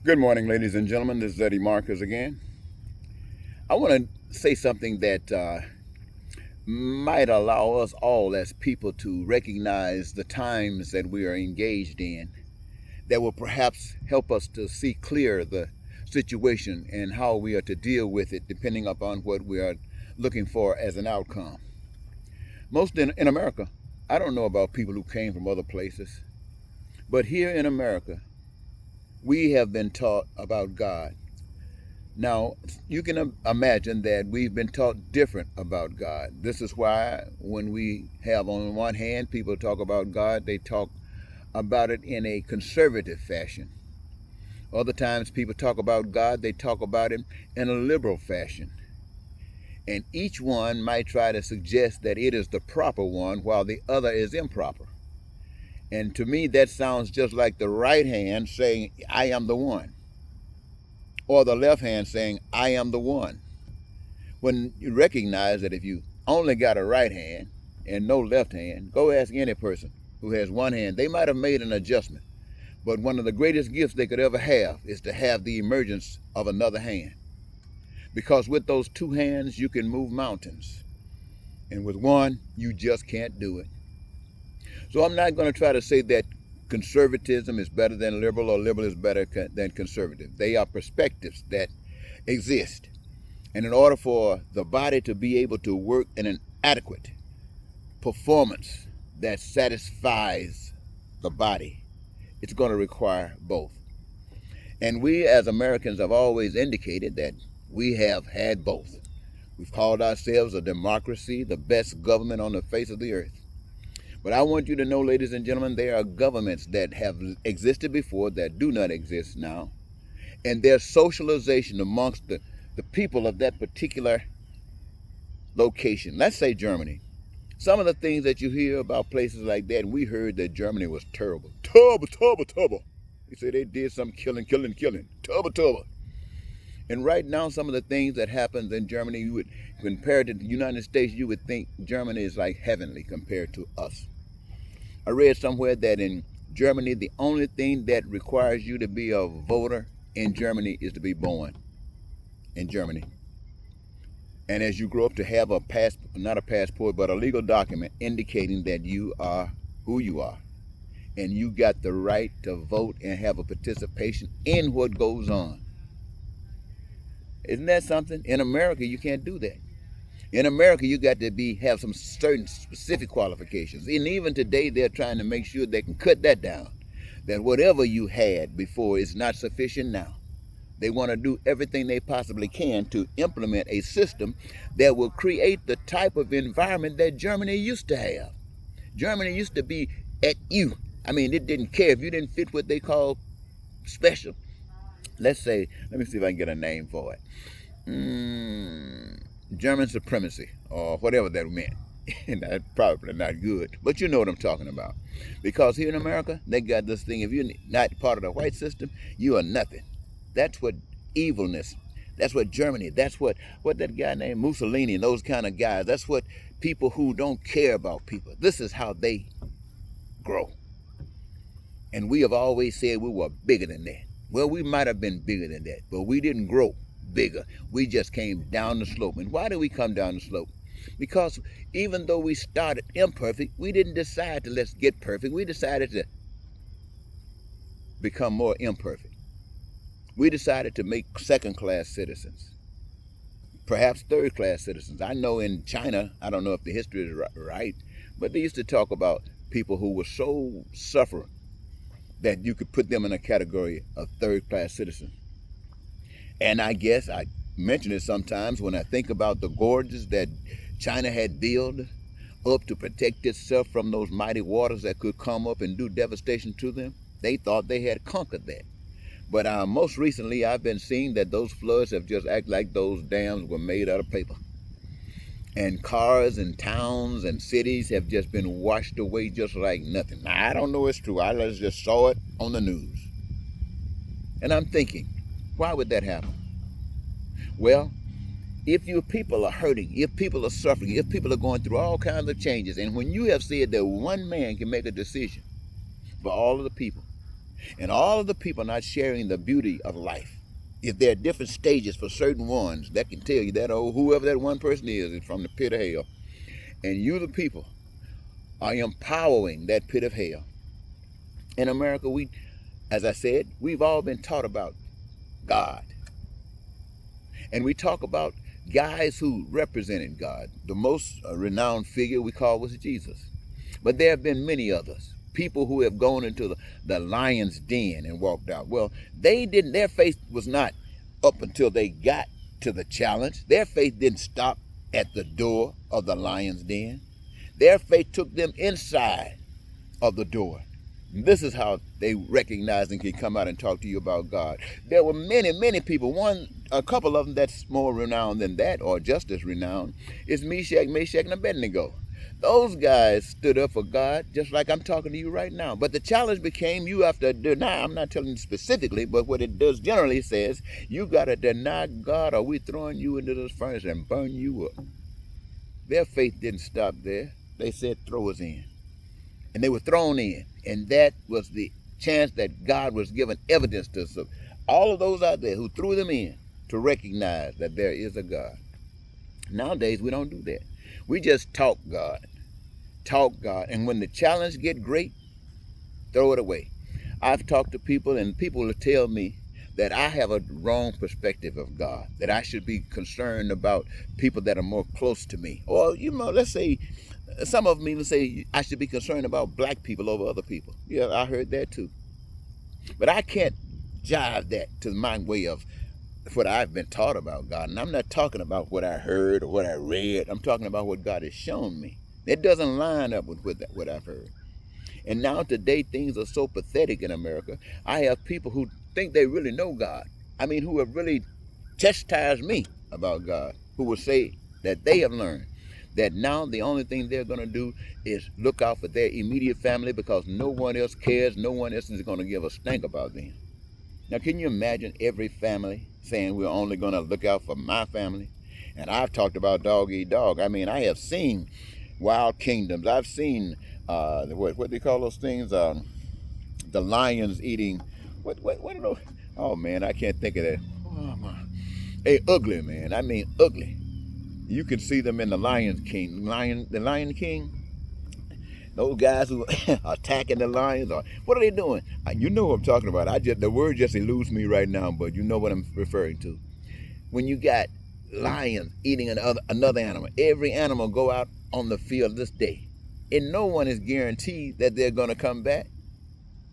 Good morning, ladies and gentlemen. This is Eddie Marcus again. I want to say something that might allow us all as people to recognize the times that we are engaged in, that will perhaps help us to see clear the situation and how we are to deal with it depending upon what we are looking for as an outcome. Most in America, I don't know about people who came from other places, but here in America, we have been taught about God. Now, you can imagine that we've been taught different about God. This is why when we have, on one hand, people talk about God, they talk about it in a conservative fashion. Other times people talk about God, they talk about him in a liberal fashion. And each one might try to suggest that it is the proper one while the other is improper. And to me, that sounds just like the right hand saying, I am the one, or the left hand saying, I am the one. When you recognize that if you only got a right hand and no left hand, go ask any person who has one hand. They might have made an adjustment, but one of the greatest gifts they could ever have is to have the emergence of another hand. Because with those two hands, you can move mountains. And with one, you just can't do it. So I'm not going to try to say that conservatism is better than liberal or liberal is better than conservative. They are perspectives that exist. And in order for the body to be able to work in an adequate performance that satisfies the body, it's going to require both. And we as Americans have always indicated that we have had both. We've called ourselves a democracy, the best government on the face of the earth. But I want you to know, ladies and gentlemen, there are governments that have existed before that do not exist now. And their socialization amongst the people of that particular location, let's say Germany. Some of the things that you hear about places like that, and we heard that Germany was terrible. Terrible, terrible, terrible. They say they did some killing. Terrible, terrible. And right now, some of the things that happens in Germany, you would compare it to the United States, you would think Germany is like heavenly compared to us. I read somewhere that in Germany, the only thing that requires you to be a voter in Germany is to be born in Germany. And as you grow up to have not a passport, but a legal document indicating that you are who you are. And you got the right to vote and have a participation in what goes on. Isn't that something? In America, you can't do that. In America, you got to have some certain specific qualifications. And even today, they're trying to make sure they can cut that down. That whatever you had before is not sufficient now. They want to do everything they possibly can to implement a system that will create the type of environment that Germany used to have. Germany used to be at you. I mean, it didn't care if you didn't fit what they call special. Let's say, let me see if I can get a name for it. German supremacy, or whatever that meant. And that's probably not good, but you know what I'm talking about. Because here in America, they got this thing, if you're not part of the white system, you are nothing. That's what evilness, that's what Germany, that's what that guy named Mussolini and those kind of guys, that's what people who don't care about people, this is how they grow. And we have always said we were bigger than that. Well, we might have been bigger than that, but we didn't grow bigger. We just came down the slope. And why did we come down the slope? Because even though we started imperfect, we didn't decide to let's get perfect. We decided to become more imperfect. We decided to make second-class citizens, perhaps third-class citizens. I know in China, I don't know if the history is right, but they used to talk about people who were so suffering that you could put them in a category of third-class citizens. And I guess I mention it sometimes when I think about the gorges that China had built up to protect itself from those mighty waters that could come up and do devastation to them. They thought they had conquered that. But most recently, I've been seeing that those floods have just acted like those dams were made out of paper. And cars and towns and cities have just been washed away just like nothing. Now, I don't know it's true. I just saw it on the news. And I'm thinking, why would that happen? Well, if your people are hurting, if people are suffering, if people are going through all kinds of changes, and when you have said that one man can make a decision for all of the people, And all of the people not sharing the beauty of life. If there are different stages for certain ones, that can tell you that, oh, whoever that one person is from the pit of hell. And you, the people, are empowering that pit of hell. In America, as I said, we've all been taught about God. And we talk about guys who represented God. The most renowned figure we call was Jesus. But there have been many others. People who have gone into the lion's den and walked out. Well, their faith was not up until they got to the challenge. Their faith didn't stop at the door of the lion's den. Their faith took them inside of the door. This is how they recognize and can come out and talk to you about God. There were many, many people. A couple of them that's more renowned than that, or just as renowned, is Meshach, and Abednego. Those guys stood up for God just like I'm talking to you right now. But the challenge became you have to deny. I'm not telling you specifically, but what it does generally says, you got to deny God or we're throwing you into this furnace and burn you up. Their faith didn't stop there. They said, throw us in. And they were thrown in. And that was the chance that God was giving evidence to us. All of those out there who threw them in to recognize that there is a God. Nowadays, we don't do that. We just talk God. Talk God. And when the challenge get great, throw it away. I've talked to people, and people will tell me that I have a wrong perspective of God, that I should be concerned about people that are more close to me. Or, let's say, some of them even say I should be concerned about black people over other people. Yeah, I heard that too. But I can't jive that to my way of what I've been taught about God. And I'm not talking about what I heard or what I read. I'm talking about what God has shown me. It doesn't line up with what I've heard. And now today, things are so pathetic in America. I have people who think they really know God. Who have really chastised me about God, who will say that they have learned that now the only thing they're going to do is look out for their immediate family because no one else cares. No one else is going to give a stink about them. Now, can you imagine every family saying we're only going to look out for my family? And I've talked about dog eat dog. I have seen wild kingdoms. I've seen what they call those things? The lions eating. What are those? Oh man, I can't think of that. Oh my. Hey, ugly man. Ugly. You can see them in the Lion King. Those guys who are attacking the lions, or what are they doing? You know what I'm talking about. The word just eludes me right now, but you know what I'm referring to. When you got lions eating another animal, every animal go out on the field this day, and no one is guaranteed that they're going to come back.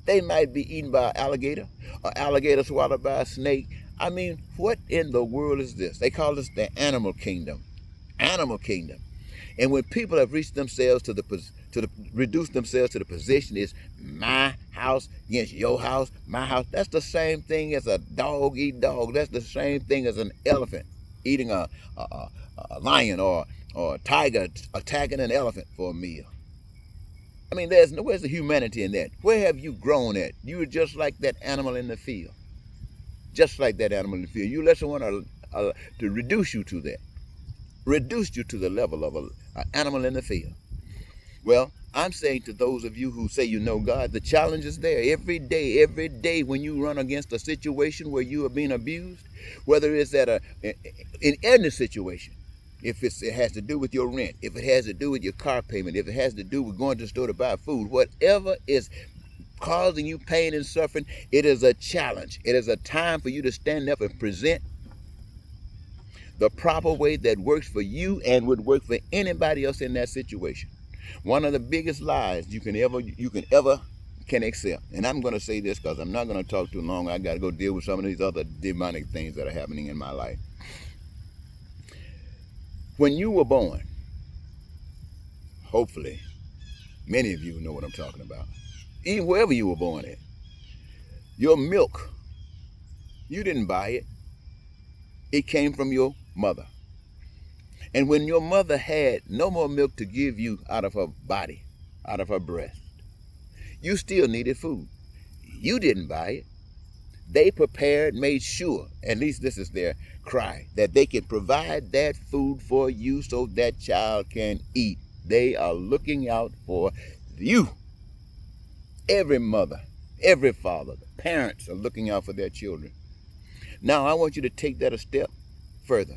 They might be eaten by an alligator, or alligator swallowed by a snake. What in the world is this? They call this the animal kingdom. Animal kingdom. And when people have reached themselves reduced themselves to the position is my house against your house, my house. That's the same thing as a dog eat dog. That's the same thing as an elephant eating a lion or a tiger attacking an elephant for a meal. Where's the humanity in that? Where have you grown at? You are just like that animal in the field. Just like that animal in the field. You let someone to reduce you to that. Reduced you to the level of an animal in the field. Well, I'm saying to those of you who say you know God, the challenge is there every day when you run against a situation where you are being abused, whether it's in any situation, if it has to do with your rent, if it has to do with your car payment, if it has to do with going to the store to buy food, whatever is causing you pain and suffering, it is a challenge. It is a time for you to stand up and present the proper way that works for you and would work for anybody else in that situation. One of the biggest lies you can ever accept. And I'm going to say this because I'm not going to talk too long. I got to go deal with some of these other demonic things that are happening in my life. When you were born, hopefully, many of you know what I'm talking about. Even wherever you were born at, your milk, you didn't buy it. It came from your mother. And when your mother had no more milk to give you out of her body, out of her breast, you still needed food. You didn't buy it. They prepared, made sure, at least this is their cry, that they can provide that food for you so that child can eat. They are looking out for you. Every mother Every father, the parents are looking out for their children. Now, I want you to take that a step further.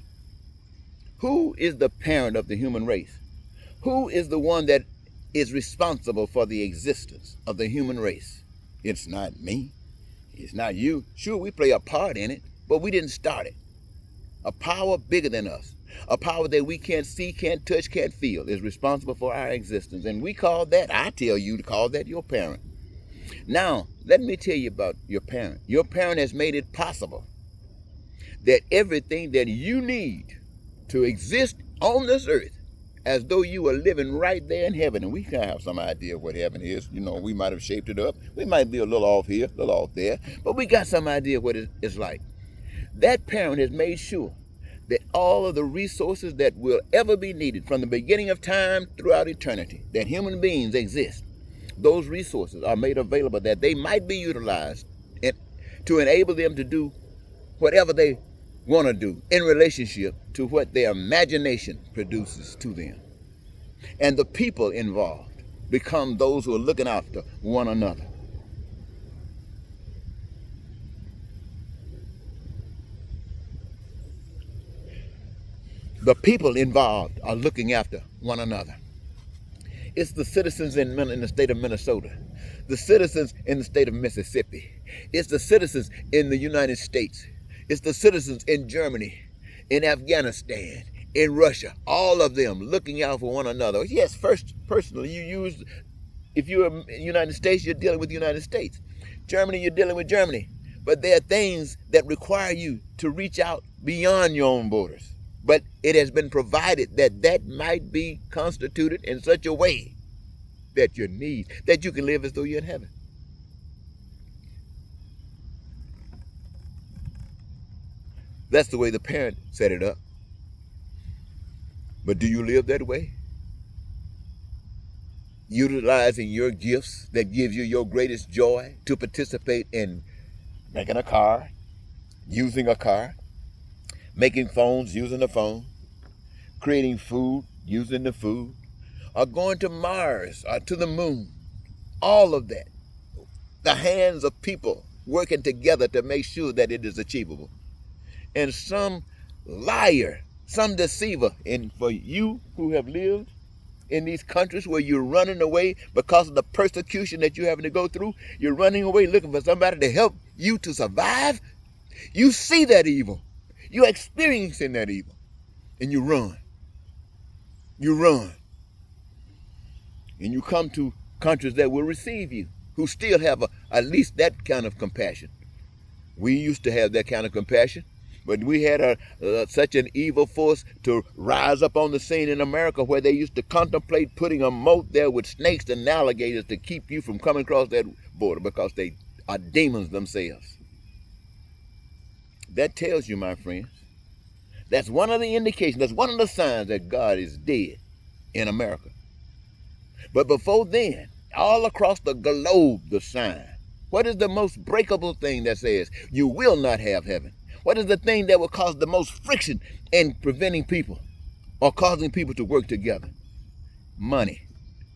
Who is the parent of the human race? Who is the one that is responsible for the existence of the human race? It's not me. It's not you. Sure, we play a part in it, but we didn't start it. A power bigger than us, a power that we can't see, can't touch, can't feel, is responsible for our existence. And we call that, I tell you to call that your parent. Now, let me tell you about your parent. Your parent has made it possible that everything that you need to exist on this earth, as though you were living right there in heaven. And we can have some idea of what heaven is. You know, we might have shaped it up. We might be a little off here, a little off there, but we got some idea of what it's like. That parent has made sure that all of the resources that will ever be needed from the beginning of time throughout eternity, that human beings exist, those resources are made available that they might be utilized to enable them to do whatever they want to do in relationship to what their imagination produces to them. And the people involved become those who are looking after one another. The people involved are looking after one another. It's the citizens in the state of Minnesota, the citizens in the state of Mississippi. It's the citizens in the United States. It's the citizens in Germany, in Afghanistan, in Russia, all of them looking out for one another. Yes, first, personally, if you're in the United States, you're dealing with the United States. Germany, you're dealing with Germany. But there are things that require you to reach out beyond your own borders. But it has been provided that might be constituted in such a way that you can live as though you're in heaven. That's the way the parent set it up. But do you live that way? Utilizing your gifts that gives you your greatest joy to participate in making a car, using a car, making phones, using the phone, creating food, using the food, or going to Mars or to the moon. All of that. The hands of people working together to make sure that it is achievable. And some liar, some deceiver, and for you who have lived in these countries where you're running away because of the persecution that you're having to go through, you're running away looking for somebody to help you to survive. You see that evil. You're experiencing that evil. And you run. You run. And you come to countries that will receive you, who still have at least that kind of compassion. We used to have that kind of compassion. But we had such an evil force to rise up on the scene in America where they used to contemplate putting a moat there with snakes and alligators to keep you from coming across that border because they are demons themselves. That tells you, my friends, that's one of the indications, that's one of the signs that God is dead in America. But before then, all across the globe, the sign. What is the most breakable thing that says you will not have heaven? What is the thing that will cause the most friction in preventing people or causing people to work together? Money.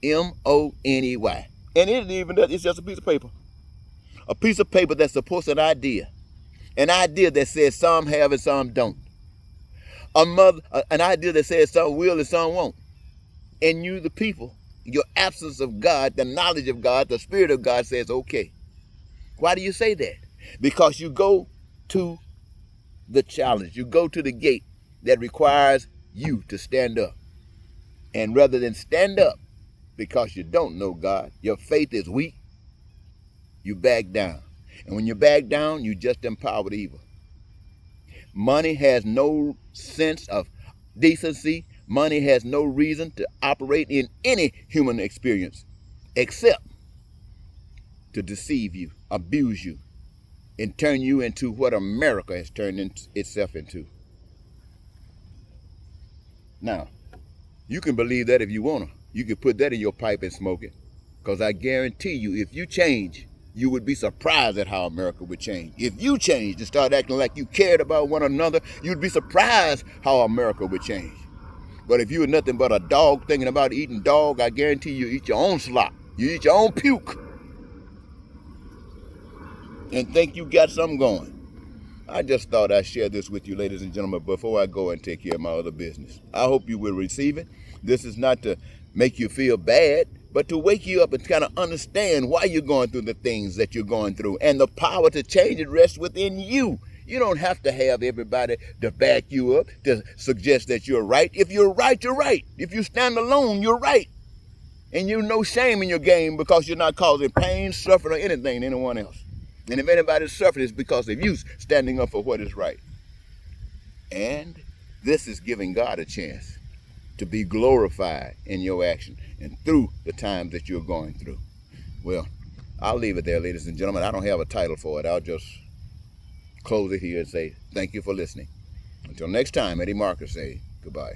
M-O-N-E-Y. And it isn't even that, it's just a piece of paper. A piece of paper that supports an idea. An idea that says some have and some don't. An idea that says some will and some won't. And you, the people, your absence of God, the knowledge of God, the Spirit of God says, okay. Why do you say that? Because you go to the challenge. You go to the gate that requires you to stand up. And rather than stand up because you don't know God, your faith is weak, you back down. And when you back down, you just empower evil. Money has no sense of decency. Money has no reason to operate in any human experience except to deceive you, abuse you, and turn you into what America has turned itself into. Now, you can believe that if you want to. You can put that in your pipe and smoke it. Because I guarantee you, if you change, you would be surprised at how America would change. If you changed and started acting like you cared about one another, you'd be surprised how America would change. But if you were nothing but a dog thinking about eating dog, I guarantee you eat your own slop. You eat your own puke. and think you got something going. I just thought I'd share this with you, ladies and gentlemen, before I go and take care of my other business. I hope you will receive it. This is not to make you feel bad, but to wake you up and kind of understand why you're going through the things that you're going through. And the power to change it rests within you. You don't have to have everybody to back you up, to suggest that you're right. If you're right, you're right. If you stand alone, you're right. And you're no shame in your game because you're not causing pain, suffering, or anything to anyone else. And if anybody's suffering, it's because of you standing up for what is right. And this is giving God a chance to be glorified in your action and through the times that you're going through. Well, I'll leave it there, ladies and gentlemen. I don't have a title for it. I'll just close it here and say thank you for listening. Until next time, Eddie Marcus say goodbye.